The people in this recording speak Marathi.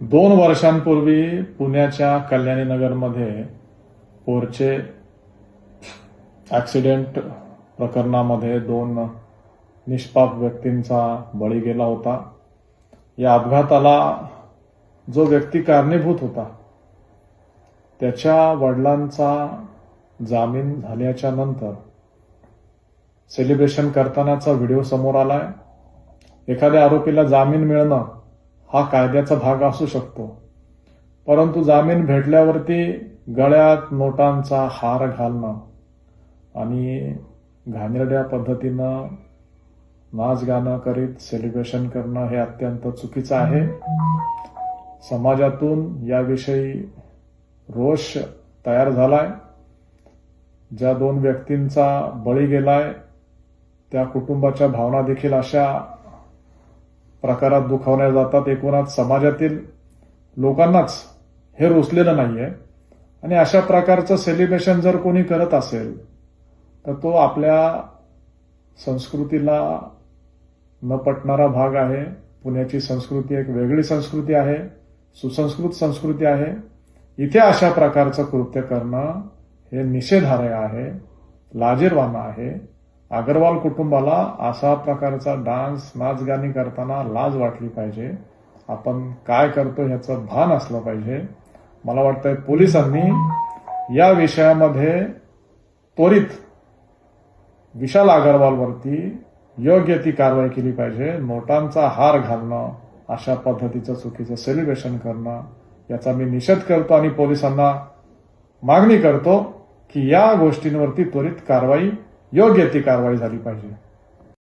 2 वर्षांपूर्वी पुण्याच्या कल्याणी नगरमध्ये पोरचे ऍक्सिडेंट प्रकरणामध्ये 2 निष्पाप व्यक्तींचा बळी गेला होता. या अपघाताला जो व्यक्ती कारणीभूत होता त्याच्या वडिलांचा जामीन झाल्याच्या नंतर सेलिब्रेशन करतानाचा व्हिडिओ समोर आलाय. एखाद्या आरोपीला जामीन मिळणं हा कायद्याचा भाग असू शकतो, परंतु जामीन भेटल्यावरती गळ्यात नोटांचा हार घालणं आणि घाणेरड्या पद्धतीनं नाच गाणं करीत सेलिब्रेशन करणं हे अत्यंत चुकीचं आहे. समाजातून याविषयी रोष तयार झालाय. ज्या 2 व्यक्तींचा बळी गेलाय त्या कुटुंबाच्या भावना देखील अशा प्रकारात दुखावल्या जातात. एकूणच समाजातील लोकांनाच हे रुचलेलं नाहीये आणि अशा प्रकारचं सेलिब्रेशन जर कोणी करत असेल तर तो आपल्या संस्कृतीला न पटणारा भाग आहे. पुण्याची संस्कृती एक वेगळी संस्कृती आहे, सुसंस्कृत संस्कृती आहे. इथे अशा प्रकारचं कृत्य करणं हे निषेधार्ह आहे, लाजिरवाणं आहे. अग्रवाल कुटुंबाला अशा प्रकारचा डान्स नाचगाणी करताना लाज वाटली पाहिजे. आपण काय करतो ह्याचं भान असलं पाहिजे. मला वाटतंय पोलिसांनी या विषयामध्ये त्वरित विशाल अग्रवालवरती योग्य ती कारवाई केली पाहिजे. नोटांचा हार घालणं, अशा पद्धतीचं चुकीचं सेलिब्रेशन करणं याचा मी निषेध करतो आणि पोलिसांना मागणी करतो की या गोष्टींवरती त्वरित कारवाई, योग्य ती कारवाई झाली पाहिजे.